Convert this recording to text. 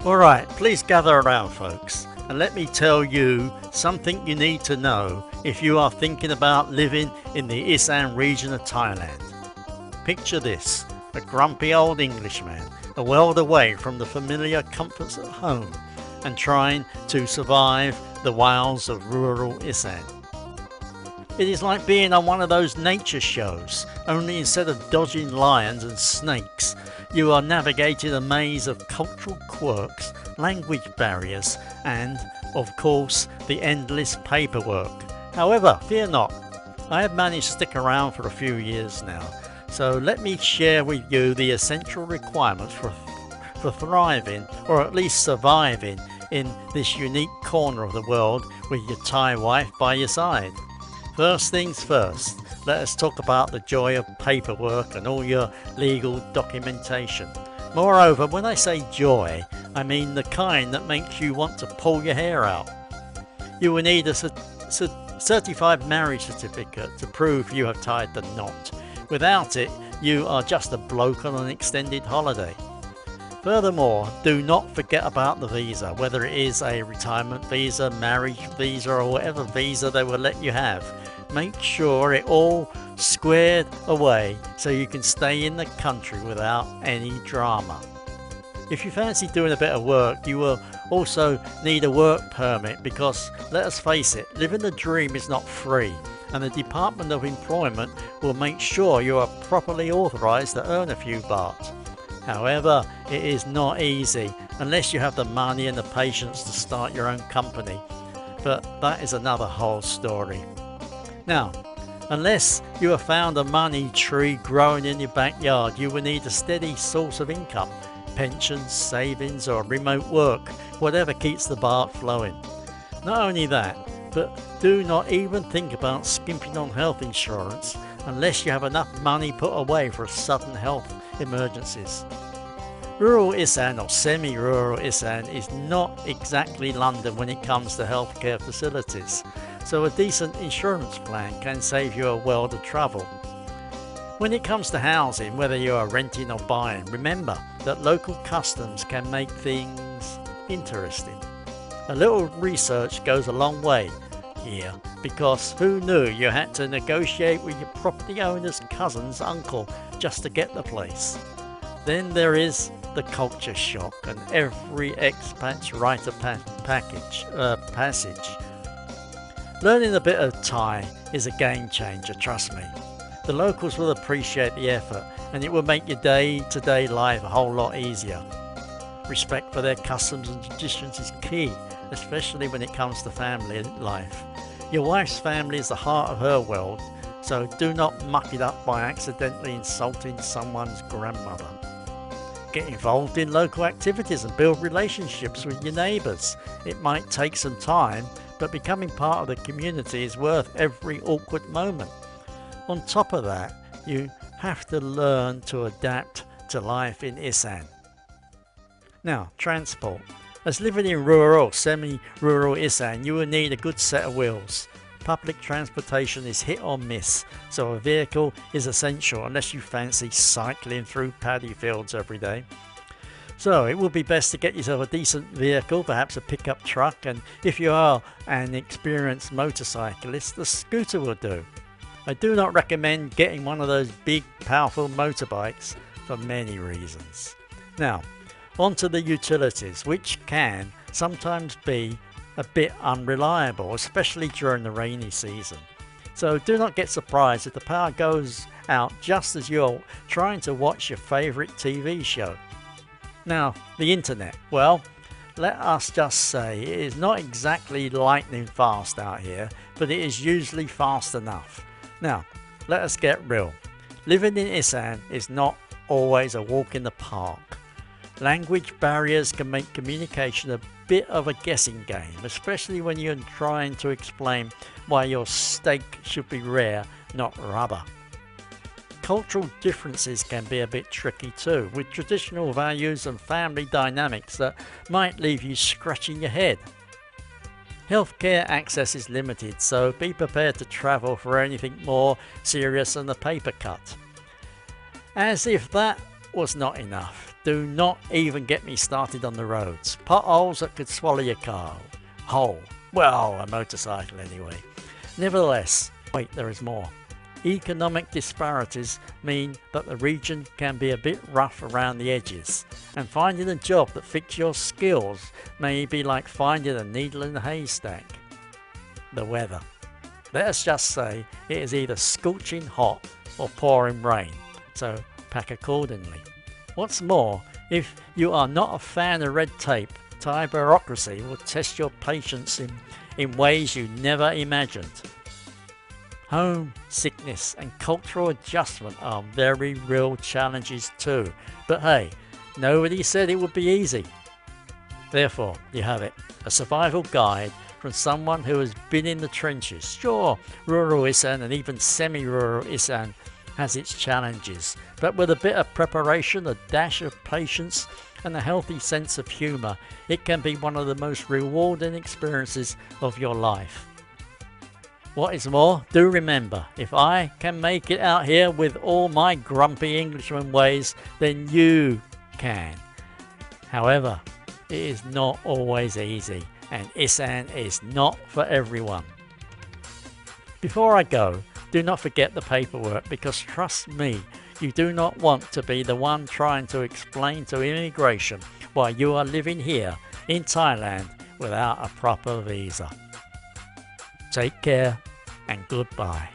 Alright, please gather around folks, and let me tell you something you need to know if you are thinking about living in the Isaan region of Thailand. Picture this, a grumpy old Englishman, a world away from the familiar comforts at home and trying to survive the wilds of rural Isaan. It is like being on one of those nature shows, only instead of dodging lions and snakes, you are navigating a maze of cultural quirks, language barriers, and, of course, the endless paperwork. However, fear not, I have managed to stick around for a few years now, so let me share with you the essential requirements for thriving, or at least surviving, in this unique corner of the world with your Thai wife by your side. First things first, let us talk about the joy of paperwork and all your legal documentation. Moreover, when I say joy, I mean the kind that makes you want to pull your hair out. You will need a certified marriage certificate to prove you have tied the knot. Without it, you are just a bloke on an extended holiday. Furthermore, do not forget about the visa, whether it is a retirement visa, marriage visa, or whatever visa they will let you have. Make sure it all squared away so you can stay in the country without any drama. If you fancy doing a bit of work, you will also need a work permit because, let us face it, living the dream is not free, and the Department of Employment will make sure you are properly authorised to earn a few baht. However, it is not easy unless you have the money and the patience to start your own company, but that is another whole story. Now, unless you have found a money tree growing in your backyard, you will need a steady source of income, pensions, savings, or remote work, whatever keeps the baht flowing. Not only that, but do not even think about skimping on health insurance unless you have enough money put away for sudden health emergencies. Rural Isaan, or semi-rural Isaan, is not exactly London when it comes to healthcare facilities, so a decent insurance plan can save you a world of trouble. When it comes to housing, whether you are renting or buying, remember that local customs can make things interesting. A little research goes a long way here, because who knew you had to negotiate with your property owner's cousin's uncle just to get the place? Then there is the culture shock and every expat's rite of passage. Learning a bit of Thai is a game changer, trust me. The locals will appreciate the effort and it will make your day-to-day life a whole lot easier. Respect for their customs and traditions is key, especially when it comes to family life. Your wife's family is the heart of her world, so do not muck it up by accidentally insulting someone's grandmother. Get involved in local activities and build relationships with your neighbours. It might take some time, but becoming part of the community is worth every awkward moment. On top of that, you have to learn to adapt to life in Isaan. Now, transport. As living in rural, semi-rural Isaan, you will need a good set of wheels. Public transportation is hit or miss, so a vehicle is essential unless you fancy cycling through paddy fields every day. So it would be best to get yourself a decent vehicle, perhaps a pickup truck, and if you are an experienced motorcyclist, the scooter will do. I do not recommend getting one of those big powerful motorbikes for many reasons. Now, onto the utilities, which can sometimes be a bit unreliable, especially during the rainy season. So do not get surprised if the power goes out just as you're trying to watch your favourite TV show. Now, the internet. Well, let us just say it is not exactly lightning fast out here, but it is usually fast enough. Now, let us get real. Living in Isaan is not always a walk in the park. Language barriers can make communication a bit of a guessing game, especially when you're trying to explain why your steak should be rare, not rubber. Cultural differences can be a bit tricky too, with traditional values and family dynamics that might leave you scratching your head. Healthcare access is limited, so be prepared to travel for anything more serious than a paper cut. As if that was not enough, Do not even get me started on the roads. Potholes that could swallow your car whole. Well, a motorcycle anyway. Nevertheless, wait, there is more. Economic disparities mean that the region can be a bit rough around the edges, and finding a job that fits your skills may be like finding a needle in a haystack. The weather. Let us just say it is either scorching hot or pouring rain, so pack accordingly. What's more, if you are not a fan of red tape, Thai bureaucracy will test your patience in ways you never imagined. Home sickness and cultural adjustment are very real challenges too, but hey, nobody said it would be easy. Therefore, you have it, a survival guide from someone who has been in the trenches. Sure, rural Isaan and even semi-rural Isaan has its challenges, but with a bit of preparation, a dash of patience and a healthy sense of humour, it can be one of the most rewarding experiences of your life. What is more, do remember, if I can make it out here with all my grumpy Englishman ways, then you can. However, it is not always easy, and Isaan is not for everyone. Before I go, do not forget the paperwork, because trust me, you do not want to be the one trying to explain to immigration why you are living here in Thailand without a proper visa. Take care and goodbye.